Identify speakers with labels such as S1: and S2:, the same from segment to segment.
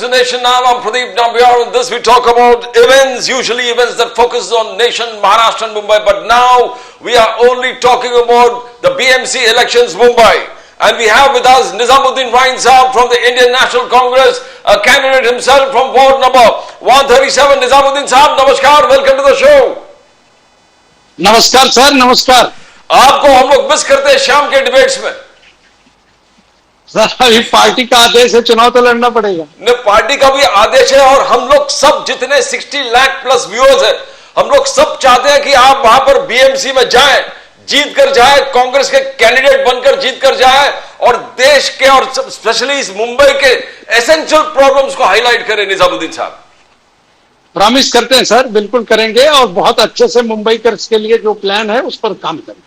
S1: to Nation Now. I'm Pradeep Nambiar. In this we talk about events, usually events that focus on nation, Maharashtra and Mumbai. But now we are only talking about the BMC elections, Mumbai. And we have with us Nizamuddin Rain Saab from the Indian National Congress, a candidate himself from ward number 137. Nizamuddin Saab, namaskar. Welcome to the show.
S2: नमस्कार sir, नमस्कार।
S1: आपको हम लोग miss करते हैं शाम के debates में।
S2: सर अभी पार्टी का आदेश है, चुनाव तो लड़ना पड़ेगा।
S1: न पार्टी का भी आदेश है और हम लोग सब जितने 60 लाख प्लस व्यूअर्स है, हम लोग सब चाहते हैं कि आप वहां पर बीएमसी में जाएं, जीत कर जाए, कांग्रेस के कैंडिडेट बनकर जीत कर जाए और देश के और स्पेशली इस मुंबई के एसेंशियल प्रॉब्लम्स को हाईलाइट करें। निजामुद्दीन साहब
S2: प्रॉमिस करते हैं सर, बिल्कुल करेंगे और बहुत अच्छे से मुंबई के लिए जो प्लान है उस पर काम करेंगे।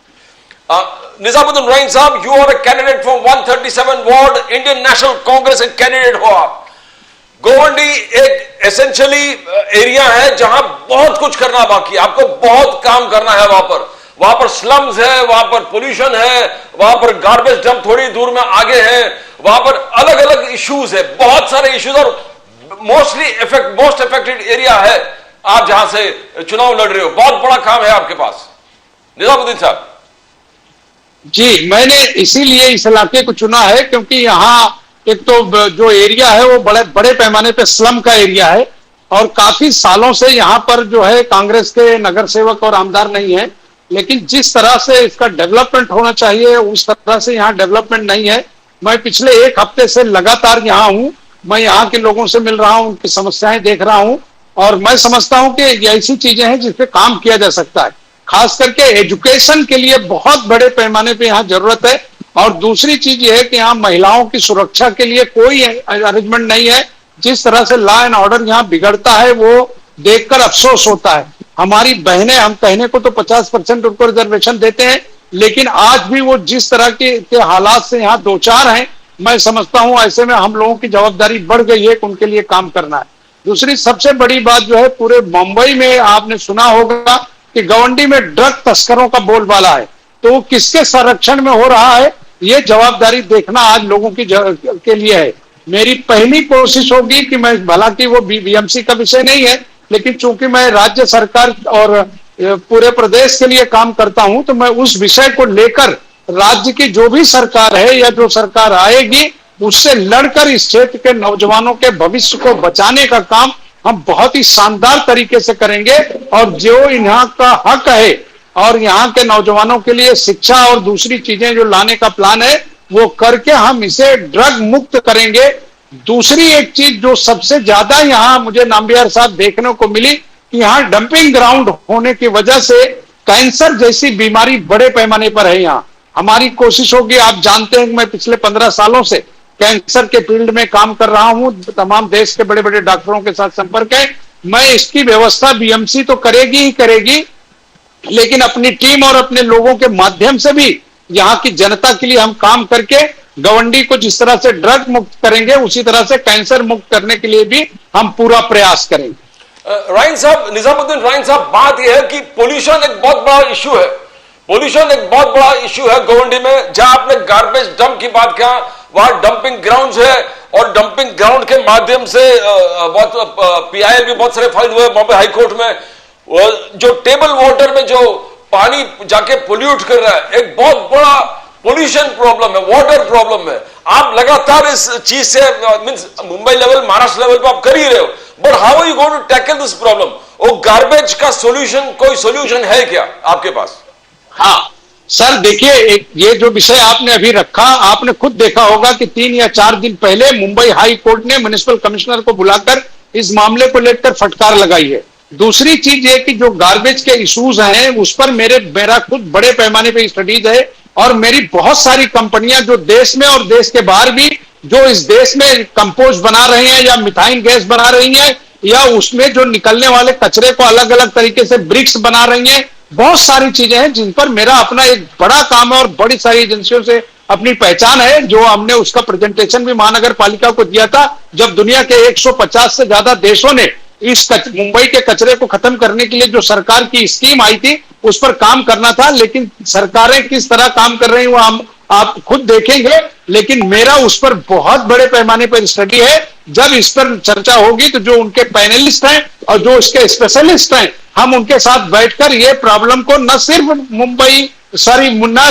S1: Nizamuddin Rain Saab, you are a candidate from 137 ward, Indian National Congress and candidate हो आप। गोवंडी एक एसेंशियली एरिया है जहां बहुत कुछ करना बाकी है, आपको बहुत काम करना है। वहां पर स्लम्स है, वहां पर पोल्यूशन है, वहां पर गार्बेज डंप थोड़ी दूर में आगे है, वहां पर अलग अलग इश्यूज है, बहुत सारे इश्यूज और मोस्ट अफेक्टेड एरिया है आप जहां से चुनाव लड़ रहे हो। बहुत बड़ा काम है आपके पास निजामुद्दीन साहब।
S2: जी, मैंने इसीलिए इस इलाके को चुना है क्योंकि यहाँ एक तो जो एरिया है वो बड़े पैमाने पे स्लम का एरिया है और काफी सालों से यहाँ पर जो है कांग्रेस के नगर सेवक और आमदार नहीं है, लेकिन जिस तरह से इसका डेवलपमेंट होना चाहिए उस तरह से यहाँ डेवलपमेंट नहीं है। मैं पिछले एक हफ्ते से लगातार यहाँ हूँ, मैं यहाँ के लोगों से मिल रहा हूँ, उनकी समस्याएं देख रहा हूँ और मैं समझता हूँ कि ये ऐसी चीजें हैं जिस पे काम किया जा सकता है। खास करके एजुकेशन के लिए बहुत बड़े पैमाने पे यहाँ जरूरत है और दूसरी चीज ये है कि यहाँ महिलाओं की सुरक्षा के लिए कोई अरेंजमेंट नहीं है। जिस तरह से लॉ एंड ऑर्डर यहाँ बिगड़ता है वो देखकर अफसोस होता है। हमारी बहनें, हम कहने को तो 50% उनको रिजर्वेशन देते हैं, लेकिन आज भी वो जिस तरह के हालात से यहाँ दो चार हैं, मैं समझता हूँ ऐसे में हम लोगों की जवाबदारी बढ़ गई है कि उनके लिए काम करना है। दूसरी सबसे बड़ी बात जो है, पूरे मुंबई में आपने सुना होगा कि गवंडी में ड्रग तस्करों का बोलबाला है, तो वो किसके संरक्षण में हो रहा है ये जवाबदारी देखना आज लोगों की के लिए है। मेरी पहली कोशिश होगी कि मैं, हालांकि वो बीएमसी का विषय नहीं है, लेकिन चूंकि मैं राज्य सरकार और पूरे प्रदेश के लिए काम करता हूं तो मैं उस विषय को लेकर राज्य की जो भी सरकार है या जो सरकार आएगी उससे लड़कर इस क्षेत्र के नौजवानों के भविष्य को बचाने का काम हम बहुत ही शानदार तरीके से करेंगे और जो यहाँ का हक है और यहाँ के नौजवानों के लिए शिक्षा और दूसरी चीजें जो लाने का प्लान है वो करके हम इसे ड्रग मुक्त करेंगे। दूसरी एक चीज जो सबसे ज्यादा यहाँ मुझे नाम्बियार साहब देखने को मिली कि यहाँ डंपिंग ग्राउंड होने की वजह से कैंसर जैसी बीमारी बड़े पैमाने पर है। यहाँ हमारी कोशिश होगी, आप जानते हैं कि मैं पिछले 15 सालों से कैंसर के फील्ड में काम कर रहा हूं, तमाम देश के बड़े बड़े डॉक्टरों के साथ संपर्क है। मैं इसकी व्यवस्था बीएमसी तो करेगी ही करेगी, लेकिन अपनी टीम और अपने लोगों के माध्यम से भी यहाँ की जनता के लिए हम काम करके गवंडी को जिस तरह से ड्रग मुक्त करेंगे उसी तरह से कैंसर मुक्त करने के लिए भी हम पूरा प्रयास करेंगे।
S1: राइन साहब, निजामुद्दीन राइन साहब, बात यह है कि पोल्यूशन एक बहुत बड़ा इश्यू है। पोल्यूशन एक बहुत बड़ा इश्यू है गवंडी में। जहां आपने गार्बेज डंप की बात किया, वहां डंपिंग ग्राउंड्स है और डंपिंग ग्राउंड के माध्यम से बहुत पीआईएल भी बहुत सारे फाइल हुए बॉम्बे हाई कोर्ट में। जो टेबल वाटर में जो पानी जाके पोल्यूट कर रहा है, एक बहुत बड़ा पोल्यूशन प्रॉब्लम है, वाटर प्रॉब्लम है। आप लगातार इस चीज से means Mumbai level, Maharashtra level पर आप कर ही रहे हो, but how are you going to tackle this problem? वो गार्बेज का सॉल्यूशन, कोई सॉल्यूशन है क्या आपके पास?
S2: हाँ सर, देखिए ये जो विषय आपने अभी रखा, आपने खुद देखा होगा कि 3 या 4 दिन पहले मुंबई हाई कोर्ट ने म्युनिसिपल कमिश्नर को बुलाकर इस मामले को लेकर फटकार लगाई है। दूसरी चीज ये कि जो गार्बेज के इश्यूज हैं उस पर मेरा खुद बड़े पैमाने पे स्टडीज है और मेरी बहुत सारी कंपनियां जो देश में और देश के बाहर भी जो इस देश में कंपोस्ट बना रहे हैं या मिथाइन गैस बना रही हैं या उसमें जो निकलने वाले कचरे को अलग अलग तरीके से ब्रिक्स बना रही हैं, बहुत सारी चीजें हैं जिन पर मेरा अपना एक बड़ा काम है और बड़ी सारी एजेंसियों से अपनी पहचान है। जो हमने उसका प्रेजेंटेशन भी महानगर पालिका को दिया था जब दुनिया के 150 से ज्यादा देशों ने इस मुंबई के कचरे को खत्म करने के लिए जो सरकार की स्कीम आई थी उस पर काम करना था। लेकिन सरकारें किस तरह काम कर रही हैं वो आप खुद देखेंगे, लेकिन मेरा उस पर बहुत बड़े पैमाने पर स्टडी है। जब इस पर चर्चा होगी तो जो उनके पैनलिस्ट हैं और जो इसके स्पेशलिस्ट हैं, हम उनके साथ बैठकर ये प्रॉब्लम को न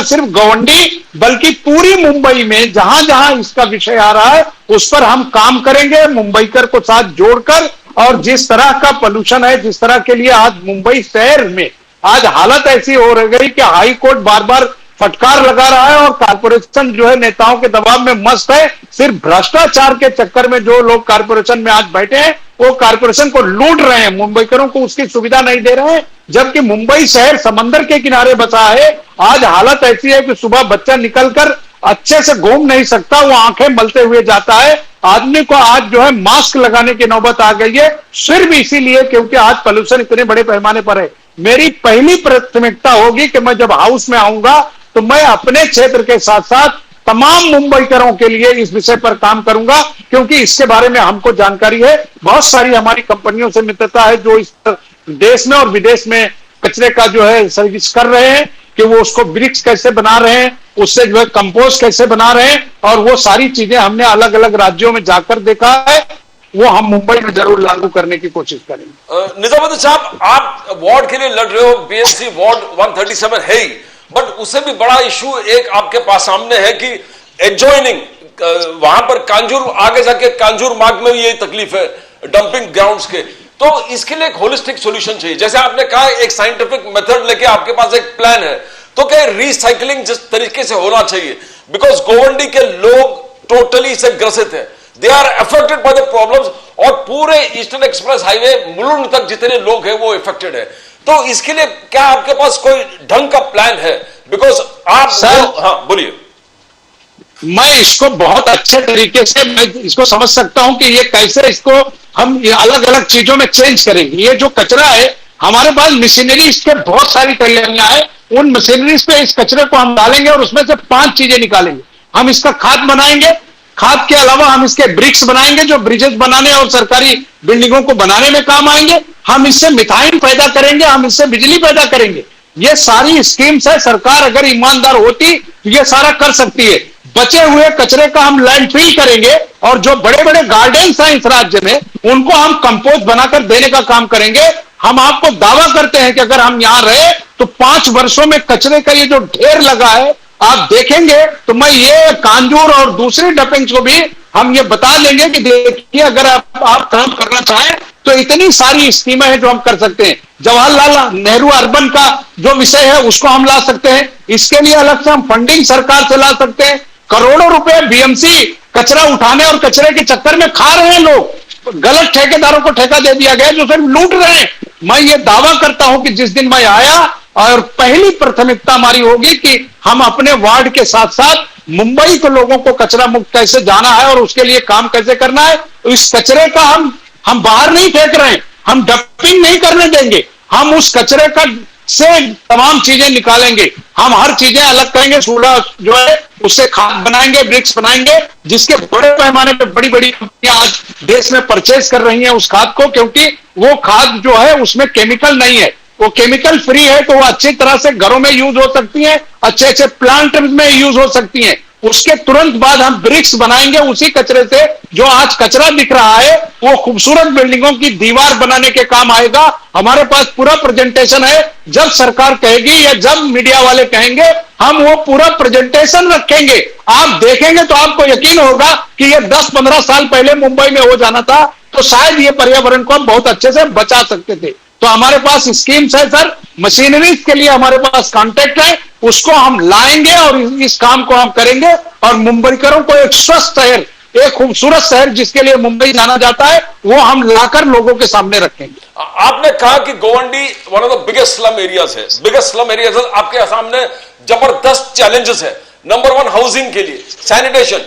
S2: सिर्फ गौंडी बल्कि पूरी मुंबई में जहां जहां इसका विषय आ रहा है उस पर हम काम करेंगे, मुंबईकर को साथ जोड़कर। और जिस तरह का पोल्यूशन है, जिस तरह के लिए आज मुंबई शहर में आज हालत ऐसी हो गई कि हाई कोर्ट बार बार फटकार लगा रहा है और कारपोरेशन जो है नेताओं के दबाव में मस्त है। सिर्फ भ्रष्टाचार के चक्कर में जो लोग कारपोरेशन में आज बैठे हैं वो कारपोरेशन को लूट रहे हैं, मुंबईकरों को उसकी सुविधा नहीं दे रहे हैं। जबकि मुंबई शहर समंदर के किनारे बसा है। आज हालत ऐसी है कि सुबह बच्चा निकलकर अच्छे से घूम नहीं सकता, वो आंखें मलते हुए जाता है। आदमी को आज जो है मास्क लगाने की नौबत आ गई है, सिर्फ इसीलिए क्योंकि आज पोल्यूशन इतने बड़े पैमाने पर है। मेरी पहली प्राथमिकता होगी कि मैं जब हाउस में आऊंगा तो मैं अपने क्षेत्र के साथ साथ तमाम मुंबईकरों के लिए इस विषय पर काम करूंगा, क्योंकि इसके बारे में हमको जानकारी है। बहुत सारी हमारी कंपनियों से मित्रता है जो इस देश में और विदेश में कचरे का जो है सर्विस कर रहे हैं कि वो उसको ब्रिक्स कैसे बना रहे हैं, उससे जो है कंपोस्ट कैसे बना रहे हैं, और वो सारी चीजें हमने अलग अलग राज्यों में जाकर देखा है। वो हम मुंबई में जरूर लागू करने की कोशिश करेंगे।
S1: निजामुद्दीन साहब, आप वार्ड के लिए लड़ रहे हो, बीएमसी वार्ड 137 है ही, बट उससे भी बड़ा इशू एक आपके पास सामने है कि एडजॉइनिंग वहां पर कांजूर, आगे जाके कांजूर मार्ग में ये तकलीफ है डंपिंग ग्राउंड्स के। तो इसके लिए एक होलिस्टिक सॉल्यूशन चाहिए। जैसे आपने कहा एक साइंटिफिक मेथड लेके आपके पास एक प्लान है, तो क्या रिसाइकलिंग जिस तरीके से होना चाहिए, बिकॉज गोवंडी के लोग टोटली से ग्रसित है, they are affected by the problems, और पूरे ईस्टर्न एक्सप्रेस हाईवे मुलुंड तक जितने लोग हैं वो इफेक्टेड है। तो इसके लिए क्या आपके पास कोई ढंग का प्लान है? बिकॉज आप हाँ बोलिए।
S2: मैं इसको बहुत अच्छे तरीके से मैं इसको समझ सकता हूं कि ये कैसे इसको हम अलग अलग चीजों में चेंज करेंगे। ये जो कचरा है, हमारे पास मशीनरीज के बहुत सारी तैयारियां हैं, उन मशीनरीज पे इस कचरे को हम डालेंगे और उसमें से 5 चीजें निकालेंगे। हम इसका खाद बनाएंगे, खाद के अलावा हम इसके ब्रिक्स बनाएंगे जो ब्रिजेस बनाने और सरकारी बिल्डिंगों को बनाने में काम आएंगे। हम इससे मिथाइन पैदा करेंगे, हम इससे बिजली पैदा करेंगे। ये सारी स्कीम्स है, सरकार अगर ईमानदार होती तो ये सारा कर सकती है। बचे हुए कचरे का हम लैंडफिल करेंगे और जो बड़े बड़े गार्डन्स हैं इस राज्य में उनको हम कंपोस्ट बनाकर देने का काम करेंगे। हम आपको दावा करते हैं कि अगर हम यहां रहे तो 5 वर्षों में कचरे का ये जो ढेर लगा है आप देखेंगे। तो मैं ये कांजूर और दूसरी डंपिंग्स को भी हम ये बता देंगे कि देखिए अगर आप काम करना चाहें तो इतनी सारी स्कीमें हैं जो हम कर सकते हैं। जवाहरलाल नेहरू अर्बन का जो विषय है उसको हम ला सकते हैं। इसके लिए अलग से हम फंडिंग सरकार से ला सकते हैं। करोड़ों रुपए बीएमसी कचरा उठाने और कचरे के चक्कर में खा रहे हैं लोग। गलत ठेकेदारों को ठेका दे दिया गया जो सिर्फ लूट रहे हैं। मैं ये दावा करता हूं कि जिस दिन मैं आया और पहली प्राथमिकता हमारी होगी कि हम अपने वार्ड के साथ साथ मुंबई के लोगों को कचरा मुक्त कैसे जाना है और उसके लिए काम कैसे करना है। इस कचरे का हम बाहर नहीं फेंक रहे हैं, हम डंपिंग नहीं करने देंगे। हम उस कचरे का से तमाम चीजें निकालेंगे, हम हर चीजें अलग करेंगे। सूडा जो है उससे खाद बनाएंगे, ब्रिक्स बनाएंगे, जिसके बड़े पैमाने पे बड़ी बड़ी कंपनियां आज देश में परचेज कर रही हैं उस खाद को, क्योंकि वो खाद जो है उसमें केमिकल नहीं है, वो केमिकल फ्री है। तो वो अच्छी तरह से घरों में यूज हो सकती है, अच्छे अच्छे प्लांट में यूज हो सकती हैं। उसके तुरंत बाद हम ब्रिक्स बनाएंगे उसी कचरे से। जो आज कचरा दिख रहा है वो खूबसूरत बिल्डिंगों की दीवार बनाने के काम आएगा। हमारे पास पूरा प्रेजेंटेशन है। जब सरकार कहेगी या जब मीडिया वाले कहेंगे हम वो पूरा प्रेजेंटेशन रखेंगे। आप देखेंगे तो आपको यकीन होगा कि ये 10-15 साल पहले मुंबई में हो जाना था तो शायद ये पर्यावरण को हम बहुत अच्छे से बचा सकते थे। तो हमारे पास स्कीम्स है सर, मशीनरीज के लिए हमारे पास कॉन्ट्रैक्ट है, उसको हम लाएंगे और इस काम को हम करेंगे और मुंबईकरों को एक स्वस्थ शहर, एक खूबसूरत शहर जिसके लिए मुंबई जाना जाता है वो हम लाकर लोगों के सामने रखेंगे।
S1: आपने कहा कि Govandi one of the biggest slum areas है, बिगेस्ट स्लम एरियाज है। आपके सामने जबरदस्त चैलेंजेस है। नंबर 1 हाउसिंग के लिए सैनिटेशन,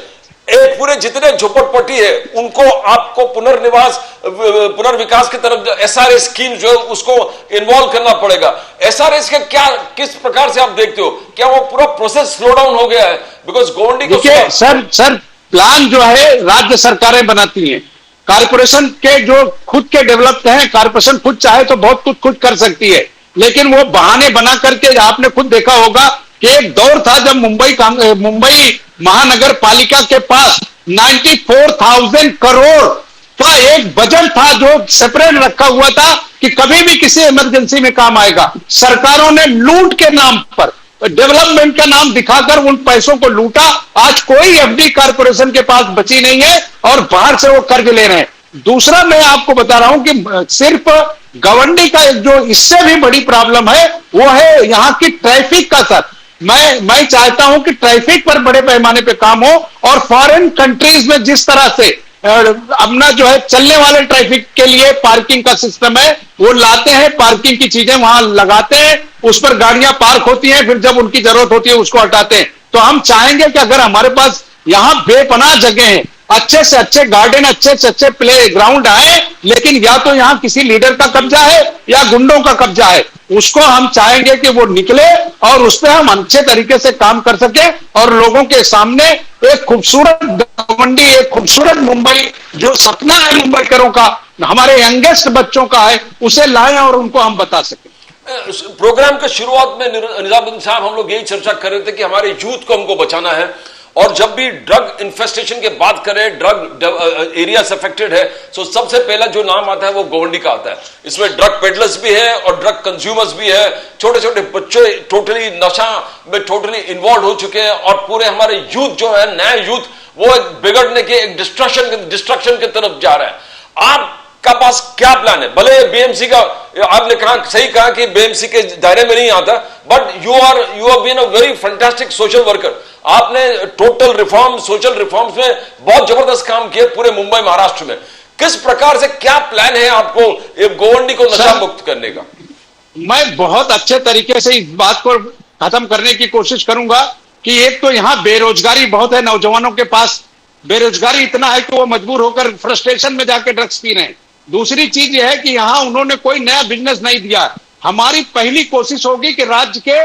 S1: एक पूरे जितने झोपड़पट्टी है उनको आपको पुनर्विकास की तरफ एसआरएस स्कीम जो है उसको इन्वॉल्व करना पड़ेगा। एसआरएस के क्या किस प्रकार से आप देखते हो, क्या वो पूरा प्रोसेस स्लो डाउन हो गया है? बिकॉज गोवंडी को
S2: सर प्लान जो है राज्य सरकारें बनाती हैं, कारपोरेशन के जो खुद के डेवलप्ड हैं, कारपोरेशन खुद चाहे तो बहुत कुछ खुद कर सकती है, लेकिन वो बहाने बना करके आपने खुद देखा होगा कि एक दौर था जब मुंबई महानगर पालिका के पास 94,000 करोड़ का एक बजट था जो सेपरेट रखा हुआ था कि कभी भी किसी इमरजेंसी में काम आएगा। सरकारों ने लूट के नाम पर, डेवलपमेंट का नाम दिखाकर उन पैसों को लूटा। आज कोई एफडी कारपोरेशन के पास बची नहीं है और बाहर से वो कर्ज ले रहे हैं। दूसरा मैं आपको बता रहा हूं कि सिर्फ गवर्नमेंट का एक जो इससे भी बड़ी प्रॉब्लम है वो है यहां की ट्रैफिक का। सर मैं चाहता हूं कि ट्रैफिक पर बड़े पैमाने पे काम हो और फॉरेन कंट्रीज में जिस तरह से अपना जो है चलने वाले ट्रैफिक के लिए पार्किंग का सिस्टम है वो लाते हैं, पार्किंग की चीजें वहां लगाते हैं, उस पर गाड़ियां पार्क होती हैं, फिर जब उनकी जरूरत होती है उसको हटाते हैं। तो हम चाहेंगे कि अगर हमारे पास यहां बेपनाह जगह है, अच्छे से अच्छे गार्डन, अच्छे से अच्छे प्ले ग्राउंड आए, लेकिन या तो यहां किसी लीडर का कब्जा है या गुंडों का कब्जा है, उसको हम चाहेंगे कि वो निकले और उस पर हम अच्छे तरीके से काम कर सके और लोगों के सामने एक खूबसूरत गवंडी, एक खूबसूरत मुंबई जो सपना है मुंबईकरों का, हमारे यंगेस्ट बच्चों का है, उसे लाएं और उनको हम बता सकें।
S1: प्रोग्राम के शुरुआत में निजामुद्दीन साहब हम लोग यही चर्चा कर रहे थे कि हमारे यूथ को हमको बचाना है और जब भी ड्रग इन्फेस्टेशन की बात करें, ड्रग एरियाज अफेक्टेड है, तो सबसे पहला जो नाम आता है वो गोवंडी का आता है। इसमें ड्रग पेडलर्स भी है और ड्रग कंज्यूमर्स भी है, छोटे छोटे बच्चे टोटली नशा में टोटली इन्वॉल्व हो चुके हैं और पूरे हमारे यूथ जो है, नया यूथ, वो एक बिगड़ने के, एक डिस्ट्रक्शन की तरफ जा रहा है। आपका पास क्या प्लान है? भले बीएमसी का आपने कहा, सही कहा कि बीएमसी के दायरे में नहीं आता, but you have been a very fantastic social worker. आपने टोटल रिफॉर्म, सोशल रिफॉर्म्स में बहुत जबरदस्त काम किया पूरे मुंबई महाराष्ट्र में। किस प्रकार से, क्या प्लान है आपको ये गोवंडी को नशा मुक्त करने का?
S2: मैं बहुत अच्छे तरीके से इस बात को खत्म करने की कोशिश करूंगा कि एक तो यहां बेरोजगारी बहुत है, नौजवानों के पास बेरोजगारी इतना है कि वो मजबूर होकर फ्रस्ट्रेशन में जाके ड्रग्स पी रहे हैं। दूसरी चीज यह है कि यहां उन्होंने कोई नया बिजनेस नहीं दिया। हमारी पहली कोशिश होगी कि राज्य के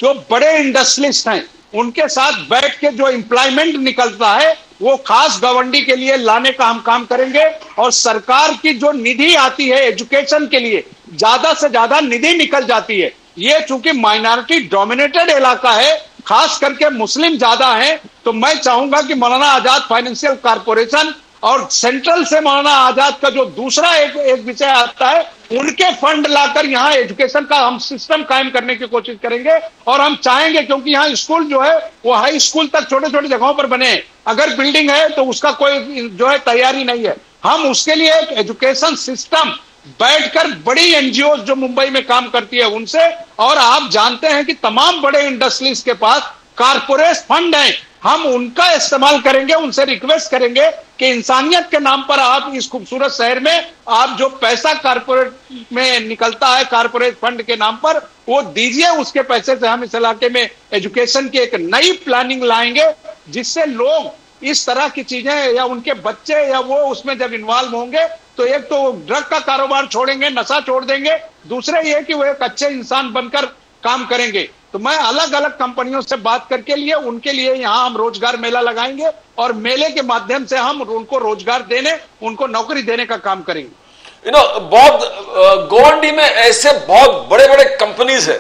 S2: जो बड़े इंडस्ट्रियलिस्ट हैं उनके साथ बैठ के जो एम्प्लॉयमेंट निकलता है वो खास गवंडी के लिए लाने का हम काम करेंगे और सरकार की जो निधि आती है एजुकेशन के लिए, ज्यादा से ज्यादा निधि निकल जाती है। ये चूंकि माइनॉरिटी डोमिनेटेड इलाका है, खास करके मुस्लिम ज्यादा है, तो मैं चाहूंगा कि मौलाना आजाद फाइनेंशियल कॉर्पोरेशन और सेंट्रल से मौलाना आजाद का जो दूसरा एक विषय आता है, उनके फंड लाकर यहाँ एजुकेशन का हम सिस्टम कायम करने की कोशिश करेंगे। और हम चाहेंगे, क्योंकि यहाँ स्कूल जो है वो हाई स्कूल तक छोटे छोटे जगहों पर बने हैं, अगर बिल्डिंग है तो उसका कोई जो है तैयारी नहीं है। हम उसके लिए एक एजुकेशन सिस्टम बैठकर बड़ी एनजीओ जो मुंबई में काम करती है उनसे, और आप जानते हैं कि तमाम बड़े इंडस्ट्रीज के पास कारपोरेट फंड हैं, हम उनका इस्तेमाल करेंगे, उनसे रिक्वेस्ट करेंगे कि इंसानियत के नाम पर आप इस खूबसूरत शहर में आप जो पैसा कारपोरेट में निकलता है कारपोरेट फंड के नाम पर, वो दीजिए। उसके पैसे से हम इस इलाके में एजुकेशन की एक नई प्लानिंग लाएंगे जिससे लोग इस तरह की चीजें या उनके बच्चे या वो उसमें जब इन्वॉल्व होंगे तो एक तो ड्रग का कारोबार छोड़ेंगे, नशा छोड़ देंगे, दूसरे ये कि वो एक अच्छे इंसान बनकर काम करेंगे। तो मैं अलग अलग कंपनियों से बात करके लिए उनके लिए यहाँ हम रोजगार मेला लगाएंगे और मेले के माध्यम से हम उनको रोजगार देने, उनको नौकरी देने का काम करेंगे।
S1: बहुत गोवंडी में ऐसे बहुत बड़े बड़े कंपनीज है,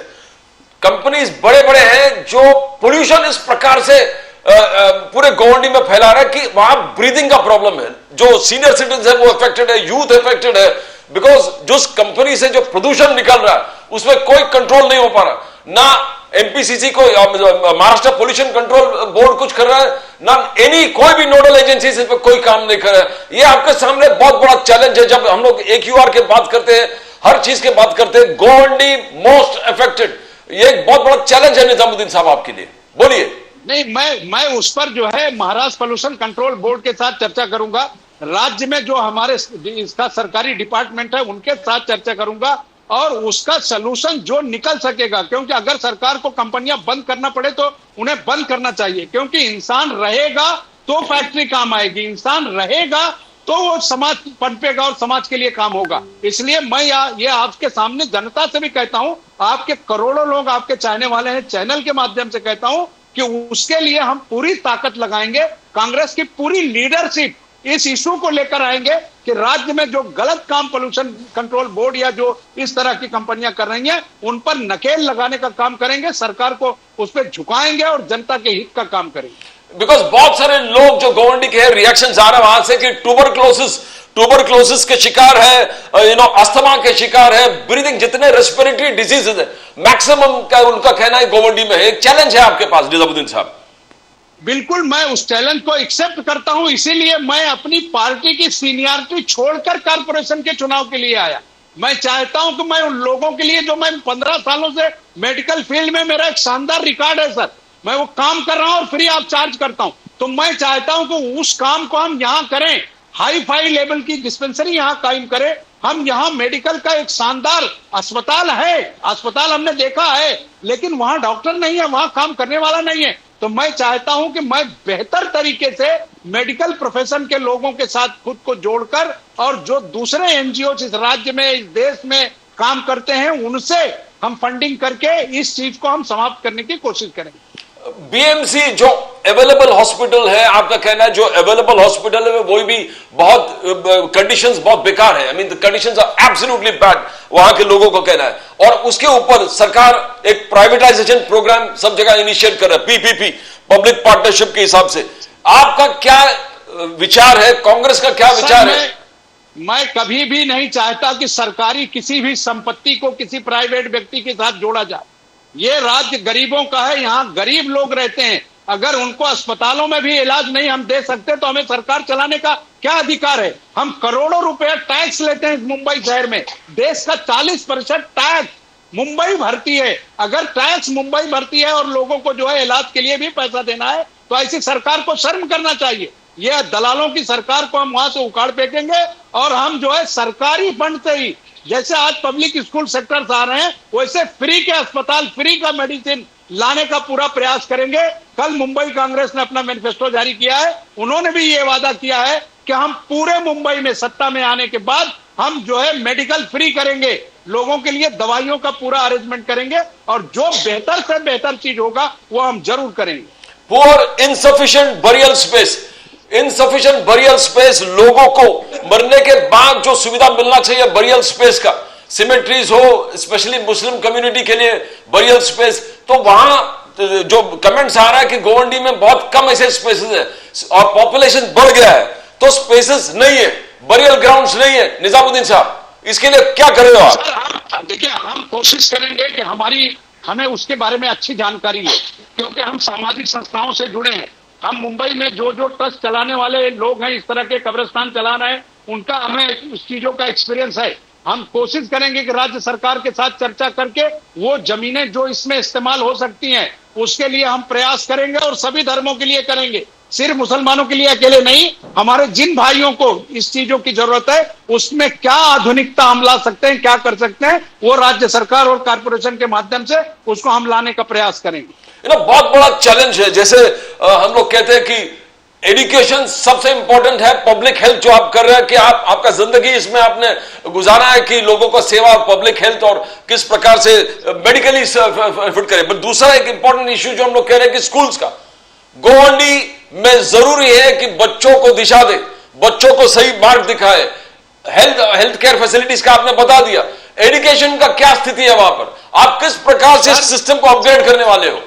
S1: कंपनीज बड़े बड़े हैं जो पोल्यूशन इस प्रकार से पूरे गोवंडी में फैला रहा है कि वहां ब्रीदिंग का प्रॉब्लम है। जो सीनियर सिटीजन है वो अफेक्टेड है, यूथ अफेक्टेड है, बिकॉज जो कंपनी से जो प्रदूषण निकल रहा है उसमें कोई कंट्रोल नहीं हो पा रहा। ना एमपीसीसी को, महाराष्ट्र पोल्यूशन कंट्रोल बोर्ड कुछ कर रहा है, ना कोई भी नोडल एजेंसी इस पर कोई काम नहीं कर रहा है। ये आपके सामने बहुत बड़ा चैलेंज है। जब हम लोग AQR की बात करते हैं, हर चीज की बात करते हैं, गोवंडी मोस्ट अफेक्टेड, ये एक बहुत बड़ा चैलेंज है निजामुद्दीन साहब आपके लिए, बोलिए।
S2: नहीं, मैं उस पर जो है महाराष्ट्र पोल्यूशन कंट्रोल बोर्ड के साथ चर्चा करूंगा, राज्य में जो हमारे इसका सरकारी डिपार्टमेंट है उनके साथ चर्चा करूंगा और उसका सलूशन जो निकल सकेगा। क्योंकि अगर सरकार को कंपनियां बंद करना पड़े तो उन्हें बंद करना चाहिए, क्योंकि इंसान रहेगा तो फैक्ट्री काम आएगी, इंसान रहेगा तो वो समाज पनपेगा और समाज के लिए काम होगा। इसलिए मैं ये आपके सामने जनता से भी कहता हूं, आपके करोड़ों लोग आपके चाहने वाले हैं, चैनल के माध्यम से कहता हूं कि उसके लिए हम पूरी ताकत लगाएंगे। कांग्रेस की पूरी लीडरशिप इस इशू को लेकर आएंगे कि राज्य में जो गलत काम पोल्यूशन कंट्रोल बोर्ड या जो इस तरह की कंपनियां कर रही हैं उन पर नकेल लगाने का काम करेंगे, सरकार को उस पर झुकाएंगे और जनता के हित का काम करेंगे।
S1: बिकॉज बहुत सारे लोग जो गोवंडी के रिएक्शन आ रहे हैं वहां से कि ट्यूबरक्लोसिस के शिकार है, अस्थमा के शिकार है, ब्रीदिंग जितने रेस्पिरेटरी डिजीजेज है मैक्सिमम का उनका कहना है गोवंडी में है। एक चैलेंज है आपके पास निजामुद्दीन साहब।
S2: बिल्कुल, मैं उस चैलेंज को एक्सेप्ट करता हूं, इसीलिए मैं अपनी पार्टी की सीनियरिटी छोड़कर कारपोरेशन के चुनाव के लिए आया। मैं चाहता हूं कि मैं उन लोगों के लिए जो मैं 15 सालों से मेडिकल फील्ड में मेरा एक शानदार रिकॉर्ड है सर, मैं वो काम कर रहा हूं और फ्री ऑफ चार्ज करता हूं, तो मैं चाहता हूं कि उस काम को हम यहां करें, हाई फाई लेवल की डिस्पेंसरी यहां कायम करें। हम यहां मेडिकल का एक शानदार अस्पताल है, अस्पताल हमने देखा है, लेकिन वहां डॉक्टर नहीं है, वहां काम करने वाला नहीं है। तो मैं चाहता हूं कि मैं बेहतर तरीके से मेडिकल प्रोफेशन के लोगों के साथ खुद को जोड़कर और जो दूसरे एनजीओ इस राज्य में, इस देश में काम करते हैं, उनसे हम फंडिंग करके इस चीज को हम समाप्त करने की कोशिश करेंगे।
S1: बीएमसी जो अवेलेबल हॉस्पिटल है, आपका कहना है जो अवेलेबल हॉस्पिटल है वो भी बहुत कंडीशंस बहुत बेकार है, I mean the conditions are absolutely bad, वहां के लोगों को कहना है। और उसके ऊपर सरकार एक प्राइवेटाइजेशन प्रोग्राम सब जगह इनिशिएट कर रहा है, पीपीपी, पब्लिक पार्टनरशिप के हिसाब से। आपका क्या विचार है, कांग्रेस का क्या विचार है?
S2: मैं कभी भी नहीं चाहता कि सरकारी किसी भी संपत्ति को किसी प्राइवेट व्यक्ति के साथ जोड़ा जाए। ये राज्य गरीबों का है, यहाँ गरीब लोग रहते हैं, अगर उनको अस्पतालों में भी इलाज नहीं हम दे सकते तो हमें सरकार चलाने का क्या अधिकार है? हम करोड़ों रुपए टैक्स लेते हैं मुंबई शहर में, देश का 40% टैक्स मुंबई भरती है। अगर टैक्स मुंबई भरती है और लोगों को जो है इलाज के लिए भी पैसा देना है, तो ऐसी सरकार को शर्म करना चाहिए। यह दलालों की सरकार को हम वहां से उखाड़ फेंकेंगे और हम जो है सरकारी फंड से ही, जैसे आज पब्लिक स्कूल सेक्टर्स आ रहे हैं, वैसे फ्री के अस्पताल, फ्री का मेडिसिन लाने का पूरा प्रयास करेंगे। कल मुंबई कांग्रेस ने अपना मैनिफेस्टो जारी किया है, उन्होंने भी ये वादा किया है कि हम पूरे मुंबई में सत्ता में आने के बाद हम जो है मेडिकल फ्री करेंगे, लोगों के लिए दवाइयों का पूरा अरेंजमेंट करेंगे और जो बेहतर से बेहतर चीज होगा वो हम जरूर करेंगे।
S1: Poor insufficient burial space, insufficient burial space, लोगों को मरने के बाद जो सुविधा मिलना चाहिए बरियल स्पेस का, सिमेट्रीज हो, स्पेशली मुस्लिम कम्युनिटी के लिए बरियल स्पेस, तो वहां जो कमेंट्स आ रहा है कि गोवंडी में बहुत कम ऐसे स्पेसेस है और पॉपुलेशन बढ़ गया है, तो स्पेसेस नहीं है, बरियल ग्राउंड्स नहीं है। निजामुद्दीन साहब, इसके लिए क्या करेंगे आप?
S2: देखिए, हम कोशिश करेंगे कि हमें उसके बारे में अच्छी जानकारी है, क्योंकि हम सामाजिक संस्थाओं से जुड़े हैं। हम मुंबई में जो ट्रस्ट चलाने वाले लोग हैं, इस तरह के कब्रिस्तान चला रहे हैं, उनका हमें उस चीजों का एक्सपीरियंस है। हम कोशिश करेंगे कि राज्य सरकार के साथ चर्चा करके वो जमीनें जो इसमें इस्तेमाल हो सकती हैं, उसके लिए हम प्रयास करेंगे और सभी धर्मों के लिए करेंगे, सिर्फ मुसलमानों के लिए अकेले नहीं। हमारे जिन भाइयों को इस चीजों की जरूरत है, उसमें क्या आधुनिकता हम ला सकते हैं, क्या कर सकते हैं, वो राज्य सरकार और कारपोरेशन के माध्यम से उसको हम लाने का प्रयास करेंगे।
S1: बहुत बड़ा चैलेंज है, जैसे हम लोग कहते हैं कि एजुकेशन सबसे इंपॉर्टेंट है, पब्लिक हेल्थ जो आप कर रहे हैं कि आपका जिंदगी इसमें आपने गुजारा है कि लोगों को सेवा, पब्लिक हेल्थ और किस प्रकार से मेडिकली फिट करें। बट दूसरा एक इंपॉर्टेंट इश्यू जो हम लोग कह रहे हैं कि स्कूल्स का, गोवंडी में जरूरी है कि बच्चों को दिशा दे, बच्चों को सही मार्ग दिखाए। हेल्थ केयर फैसिलिटीज का आपने बता दिया, एजुकेशन का क्या स्थिति है वहां पर? आप किस प्रकार से सिस्टम को अपग्रेड करने वाले हो?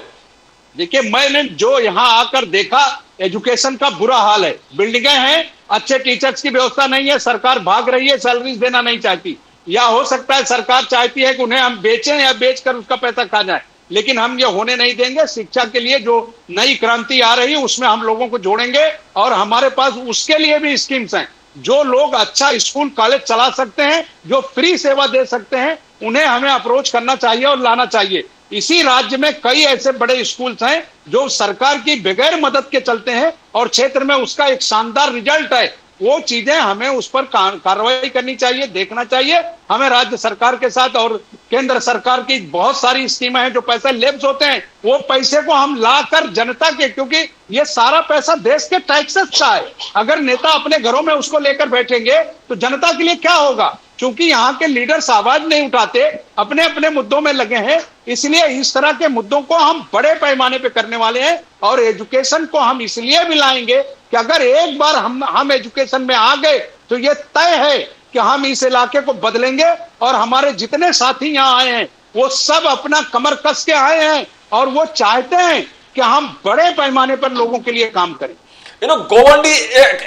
S2: देखिए, मैंने जो यहां आकर देखा, एजुकेशन का बुरा हाल है। बिल्डिंगें हैं, अच्छे टीचर्स की व्यवस्था नहीं है, सरकार भाग रही है, सैलरीज देना नहीं चाहती, या हो सकता है सरकार चाहती है कि उन्हें हम बेचें या बेचकर उसका पैसा खा जाए, लेकिन हम ये होने नहीं देंगे। शिक्षा के लिए जो नई क्रांति आ रही है उसमें हम लोगों को जोड़ेंगे और हमारे पास उसके लिए भी स्कीम्स हैं। जो लोग अच्छा स्कूल कॉलेज चला सकते हैं, जो फ्री सेवा दे सकते हैं, उन्हें हमें अप्रोच करना चाहिए और लाना चाहिए। इसी राज्य में कई ऐसे बड़े स्कूल्स हैं जो सरकार की बगैर मदद के चलते हैं और क्षेत्र में उसका एक शानदार रिजल्ट है। वो चीजें हमें उस पर कार्रवाई करनी चाहिए, देखना चाहिए। हमें राज्य सरकार के साथ और केंद्र सरकार की बहुत सारी स्कीमें हैं, जो पैसे लेब्स होते हैं, वो पैसे को हम लाकर जनता के, क्योंकि ये सारा पैसा देश के टैक्सेस का है, अगर नेता अपने घरों में उसको लेकर बैठेंगे तो जनता के लिए क्या होगा? क्योंकि यहाँ के लीडर्स आवाज नहीं उठाते, अपने अपने मुद्दों में लगे हैं, इसलिए इस तरह के मुद्दों को हम बड़े पैमाने पे करने वाले हैं। और एजुकेशन को हम इसलिए भी लाएंगे कि अगर एक बार हम एजुकेशन में आ गए तो ये तय है कि हम इस इलाके को बदलेंगे। और हमारे जितने साथी यहाँ आए हैं वो सब अपना कमर कस के आए हैं और वो चाहते हैं कि हम बड़े पैमाने पर लोगों के लिए काम करें।
S1: गोवंडी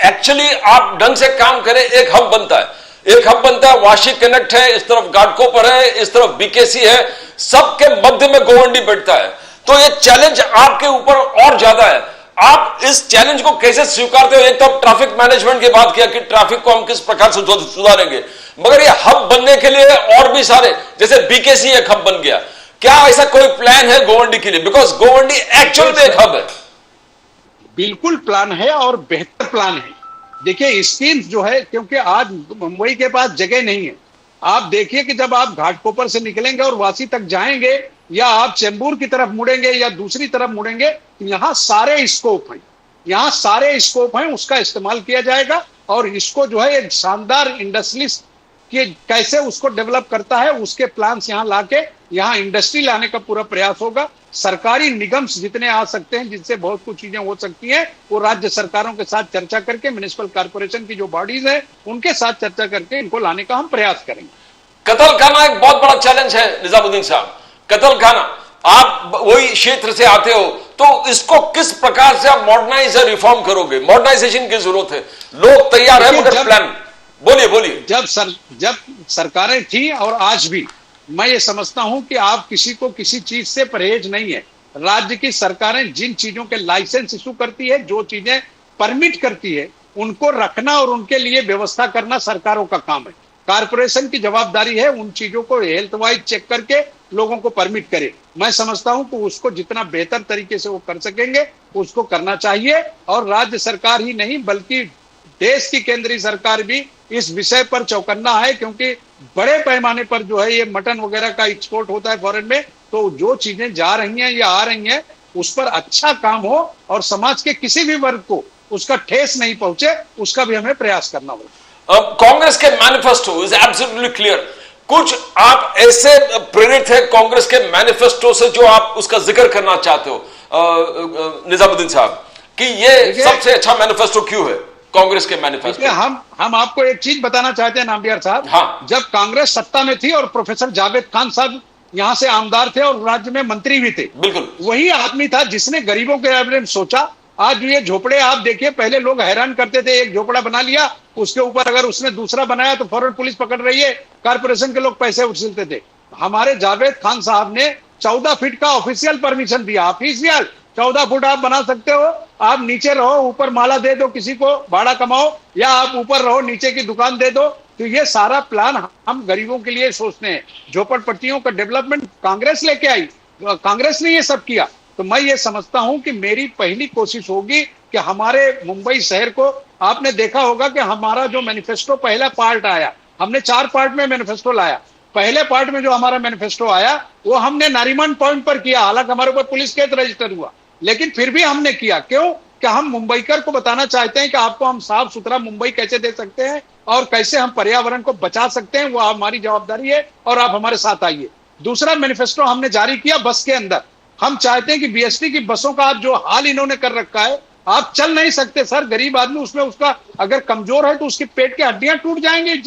S1: एक्चुअली आप ढंग से काम करें, एक हब बनता है, एक हब बनता है, वाशी कनेक्ट है, इस तरफ घाटकोपर है, इस तरफ बीकेसी है, सबके मध्य में गोवंडी बैठता है। तो ये चैलेंज आपके ऊपर और ज्यादा है। आप इस चैलेंज को कैसे स्वीकारते हो? एक तो ट्रैफिक मैनेजमेंट की बात किया कि ट्रैफिक को हम किस प्रकार से सुधारेंगे, मगर ये हब बनने के लिए और भी सारे, जैसे बीकेसी एक हब बन गया, क्या ऐसा कोई प्लान है गोवंडी के लिए? बिकॉज गोवंडी एक्चुअल में एक हब है।
S2: बिल्कुल प्लान है और बेहतर प्लान है। देखिए स्कीम्स जो है, क्योंकि आज मुंबई के पास जगह नहीं है। आप देखिए कि जब आप घाटकोपर से निकलेंगे और वासी तक जाएंगे या आप चेंबूर की तरफ मुड़ेंगे या दूसरी तरफ मुड़ेंगे, यहाँ सारे स्कोप हैं, यहाँ सारे स्कोप हैं, उसका इस्तेमाल किया जाएगा। और इसको जो है एक शानदार इंडस्ट्रियलिस्ट कि कैसे उसको डेवलप करता है, उसके प्लान्स यहाँ लाके यहाँ इंडस्ट्री लाने का पूरा प्रयास होगा। सरकारी निगम जितने आ सकते हैं जिनसे बहुत कुछ चीजें हो सकती हैं, वो राज्य सरकारों के साथ चर्चा करके, म्युनिसिपल कॉर्पोरेशन की जो बॉडीज है उनके साथ चर्चा करके इनको लाने का हम प्रयास करेंगे।
S1: कतलखाना एक बहुत बड़ा चैलेंज है निजामुद्दीन साहब। कतलखाना, आप वही क्षेत्र से आते हो, तो इसको किस प्रकार से आप मॉडर्नाइज या रिफॉर्म करोगे? मॉडर्नाइजेशन की जरूरत है, लोग तैयार है मगर प्लान। बोलिए।
S2: जब सरकारें थी और आज भी मैं ये समझता हूं कि आप किसी को किसी चीज से परहेज नहीं है। राज्य की सरकारें जिन चीजों के लाइसेंस इशू करती है, जो चीजें परमिट करती है, उनको रखना और उनके लिए व्यवस्था करना सरकारों का काम है। कारपोरेशन की जवाबदारी है उन चीजों को हेल्थ वाइज चेक करके लोगों को परमिट करे। मैं समझता हूं कि उसको जितना बेहतर तरीके से वो कर सकेंगे उसको करना चाहिए। और राज्य सरकार ही नहीं बल्कि देश की केंद्रीय सरकार भी इस विषय पर चौकन्ना है, क्योंकि बड़े पैमाने पर जो है ये मटन वगैरह का एक्सपोर्ट होता है फॉरेन में, तो जो चीजें जा रही हैं या आ रही हैं उस पर अच्छा काम हो और समाज के किसी भी वर्ग को उसका ठेस नहीं पहुंचे, उसका भी हमें प्रयास करना होगा।
S1: कांग्रेस के मैनिफेस्टो इज एब्सोल्युटली क्लियर। कुछ आप ऐसे प्रेरित है कांग्रेस के मैनिफेस्टो से जो आप उसका जिक्र करना चाहते हो निजामुद्दीन साहब, कि ये सबसे अच्छा मैनिफेस्टो क्यों है कांग्रेस के मैनिफेस्टो?
S2: हम आपको एक चीज बताना चाहते हैं नामबियार साहब।
S1: हाँ।
S2: जब कांग्रेस सत्ता में थी और प्रोफेसर जावेद खान साहब यहाँ से आमदार थे और राज्य में मंत्री भी थे,
S1: बिल्कुल
S2: वही आदमी था जिसने गरीबों के बारे में सोचा। आज ये झोपड़े आप देखिए, पहले लोग हैरान करते थे, एक झोपड़ा बना लिया, उसके ऊपर अगर उसने दूसरा बनाया तो फौरन पुलिस पकड़ रही है, कारपोरेशन के लोग पैसे उछलते थे। हमारे जावेद खान साहब ने 14 फीट का ऑफिशियल परमिशन दिया। ऑफिशियल 14 फुट आप बना सकते हो, आप नीचे रहो, ऊपर माला दे दो, किसी को भाड़ा कमाओ, या आप ऊपर रहो, नीचे की दुकान दे दो। तो ये सारा प्लान हम गरीबों के लिए सोचते हैं। झोपड़पट्टियों का डेवलपमेंट कांग्रेस लेके आई, कांग्रेस ने ये सब किया। तो मैं ये समझता हूं कि मेरी पहली कोशिश होगी कि हमारे मुंबई शहर को, आपने देखा होगा कि हमारा जो मैनिफेस्टो पहला पार्ट आया, हमने 4 पार्ट में मैनिफेस्टो लाया। पहले पार्ट में जो हमारा मैनिफेस्टो आया वो हमने नारीमन पॉइंट पर किया, हालांकि हमारे ऊपर पुलिस केस रजिस्टर हुआ, लेकिन फिर भी हमने किया। क्यों? कि हम मुंबईकर को बताना चाहते हैं कि आपको हम साफ सुथरा मुंबई कैसे दे सकते हैं और कैसे हम पर्यावरण को बचा सकते हैं, वो हमारी जवाबदारी है और आप हमारे साथ आइए। दूसरा मैनिफेस्टो हमने जारी किया बस के अंदर। हम चाहते हैं कि बीएसटी की बसों का जो हाल इन्होंने कर रखा है, आप चल नहीं सकते सर, गरीब आदमी उसमें, उसका अगर कमजोर है तो उसके पेट की हड्डियां टूट जाएंगी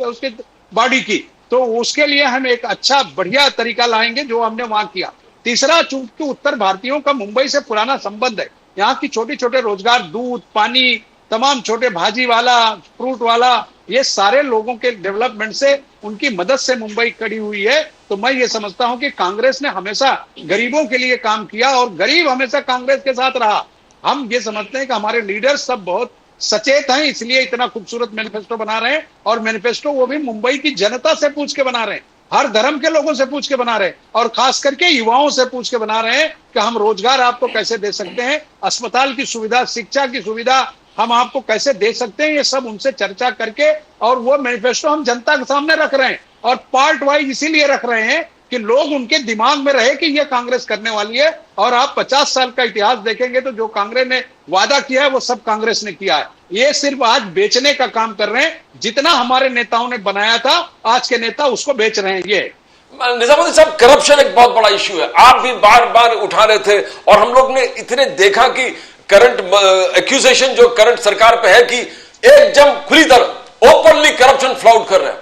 S2: उसके बॉडी की। तो उसके लिए हम एक अच्छा बढ़िया तरीका लाएंगे जो हमने वहां किया। तीसरा, चूंकि उत्तर भारतीयों का मुंबई से पुराना संबंध है, यहाँ की छोटे छोटे रोजगार, दूध, पानी, तमाम छोटे भाजी वाला, फ्रूट वाला, ये सारे लोगों के डेवलपमेंट से, उनकी मदद से मुंबई खड़ी हुई है। तो मैं ये समझता हूं कि कांग्रेस ने हमेशा गरीबों के लिए काम किया और गरीब हमेशा कांग्रेस के साथ रहा। हम ये समझते हैं कि हमारे लीडर्स सब बहुत सचेत हैं, इसलिए इतना खूबसूरत मैनिफेस्टो बना रहे हैं। और मैनिफेस्टो वो भी मुंबई की जनता से पूछ के बना रहे हैं, हर धर्म के लोगों से पूछ के बना रहे हैं, और खास करके युवाओं से पूछ के बना रहे हैं कि हम रोजगार आपको कैसे दे सकते हैं, अस्पताल की सुविधा, शिक्षा की सुविधा हम आपको कैसे दे सकते हैं। ये सब उनसे चर्चा करके, और वो मैनिफेस्टो हम जनता के सामने रख रहे हैं। और पार्ट वाइज इसीलिए रख रहे हैं कि लोग उनके दिमाग में रहे कि ये कांग्रेस करने वाली है। और आप 50 साल का इतिहास देखेंगे तो जो कांग्रेस ने वादा किया है वो सब कांग्रेस ने किया है। ये सिर्फ आज बेचने का काम कर रहे हैं। जितना हमारे नेताओं ने बनाया था, आज के नेता उसको बेच रहे हैं। ये
S1: निजामुद्दीन साहब, करप्शन एक बहुत बड़ा इश्यू है, आप भी बार बार उठा रहे थे, और हम लोग ने इतने देखा कि करंट एक्यूजेशन जो करंट सरकार पे है कि एकदम खुली तरह ओपनली करप्शन फ्लॉट कर रहे हैं।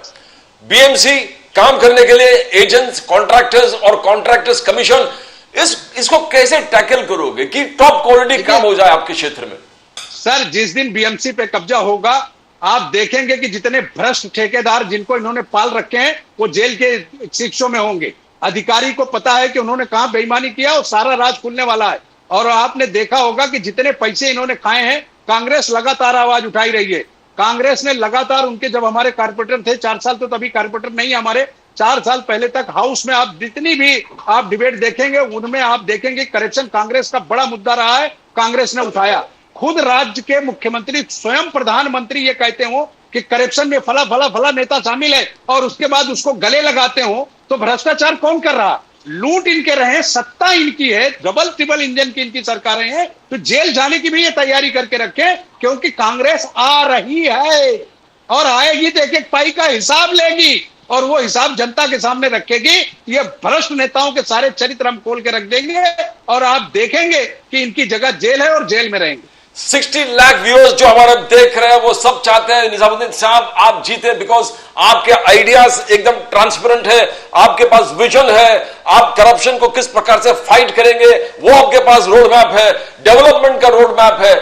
S1: बीएमसी काम करने के लिए एजेंट्स, कॉन्ट्रैक्टर्स और कॉन्ट्रैक्टर्स कमीशन, इसको कैसे टैकल करोगे कि टॉप क्वालिटी काम हो जाए आपके क्षेत्र में?
S2: सर, जिस दिन बीएमसी पे कब्जा होगा, आप देखेंगे कि जितने भ्रष्ट ठेकेदार जिनको इन्होंने पाल रखे हैं वो जेल के शिक्षों में होंगे। अधिकारी को पता है कि उन्होंने कहां बेईमानी किया और सारा राज खुलने वाला है। और आपने देखा होगा कि जितने पैसे इन्होंने खाए हैं, कांग्रेस लगातार आवाज उठाई रही है। कांग्रेस ने लगातार उनके, जब हमारे कारपोरेटर थे 4 साल, तो तभी कारपोरेटर नहीं, हमारे 4 साल पहले तक हाउस में आप जितनी भी आप डिबेट देखेंगे उनमें आप देखेंगे करप्शन कांग्रेस का बड़ा मुद्दा रहा है, कांग्रेस ने उठाया। खुद राज्य के मुख्यमंत्री, स्वयं प्रधानमंत्री ये कहते हो कि करप्शन में फला फला फला नेता शामिल है और उसके बाद उसको गले लगाते हो, तो भ्रष्टाचार कौन कर रहा? लूट इनके रहे, सत्ता इनकी है, डबल ट्रिपल इंजन की इनकी सरकारें हैं, तो जेल जाने की भी ये तैयारी करके रखे, क्योंकि कांग्रेस आ रही है और आएगी तो एक एक पाई का हिसाब लेगी और वो हिसाब जनता के सामने रखेगी। ये भ्रष्ट नेताओं के सारे चरित्र हम खोल के रख देंगे और आप देखेंगे कि इनकी जगह जेल है और जेल में रहेंगे।
S1: 60 लाख व्यूअर्स जो हमारे देख रहे हैं वो सब चाहते हैं निजामुद्दीन साहब आप जीते, बिकॉज आपके आइडियाज एकदम ट्रांसपेरेंट है, आपके पास विजन है, आप करप्शन को किस प्रकार से फाइट करेंगे वो आपके पास रोड मैप है, डेवलपमेंट का रोड मैप है।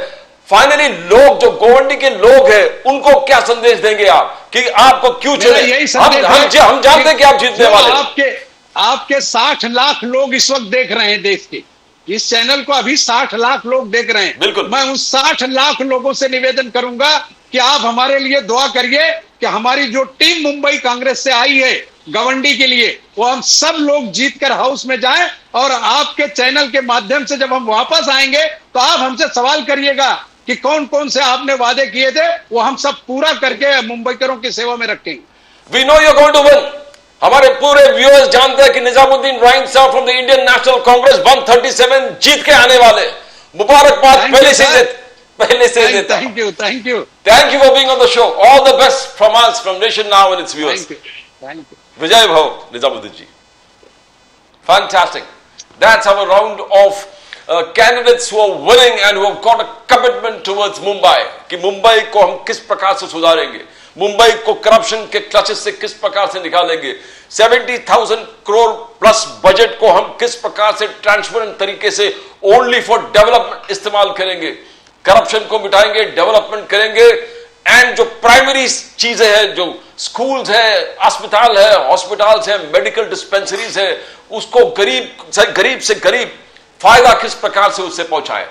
S1: फाइनली लोग, जो गोवंडी के लोग हैं, उनको क्या संदेश देंगे आप कि आपको क्यों चुने? हम जानते हैं कि आप जीतने वाले।
S2: आपके 60 लाख लोग इस वक्त देख रहे हैं देश के, इस चैनल को अभी 60 लाख लोग देख रहे हैं।
S1: बिल्कुल,
S2: मैं उस 60 लाख लोगों से निवेदन करूंगा कि आप हमारे लिए दुआ करिए कि हमारी जो टीम मुंबई कांग्रेस से आई है गवंडी के लिए, वो हम सब लोग जीतकर हाउस में जाएं और आपके चैनल के माध्यम से जब हम वापस आएंगे तो आप हमसे सवाल करिएगा कि कौन कौन से आपने वादे किए थे, वो हम सब पूरा करके मुंबईकरों की सेवा में रखेंगे।
S1: We know you are going to win. हमारे पूरे व्यूअर्स जानते हैं कि Nizamuddin Raeen sahab from the Indian National Congress 137 जीत के आने वाले। मुबारकबाद पहले से देता।
S2: Thank you
S1: for being on the show. All the best from us, from Nation Now and its viewers.
S2: Thank you.
S1: विजय भव निजामुद्दीन जी। Fantastic. That's our round of candidates who are winning and who have got a commitment towards Mumbai कि मुंबई को हम किस प्रकार से सुधारेंगे, मुंबई को corruption के क्लचेस से किस प्रकार से निकालेंगे, 70,000 करोड़ प्लस बजट को हम किस प्रकार से ट्रांसपेरेंट तरीके से ओनली फॉर डेवलपमेंट इस्तेमाल करेंगे, करप्शन को मिटाएंगे, डेवलपमेंट करेंगे, एंड जो प्राइमरी चीजें हैं, जो स्कूल्स है, अस्पताल है, हॉस्पिटल्स है, मेडिकल डिस्पेंसरीज है, उसको गरीब से गरीब फायदा किस प्रकार से उससे पहुंचाए।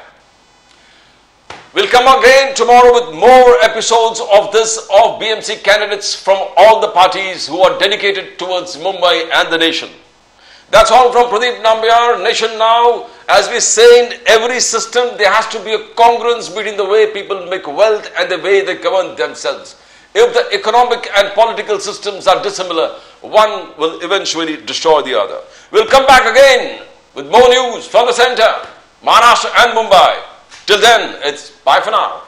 S1: We'll come again tomorrow with more episodes of this, of BMC candidates from all the parties who are dedicated towards Mumbai and the nation. That's all from Pradeep Nambiar, Nation Now. As we say in every system, there has to be a congruence between the way people make wealth and the way they govern themselves. If the economic and political systems are dissimilar, one will eventually destroy the other. We'll come back again with more news from the center, Maharashtra and Mumbai. Till then, it's bye for now.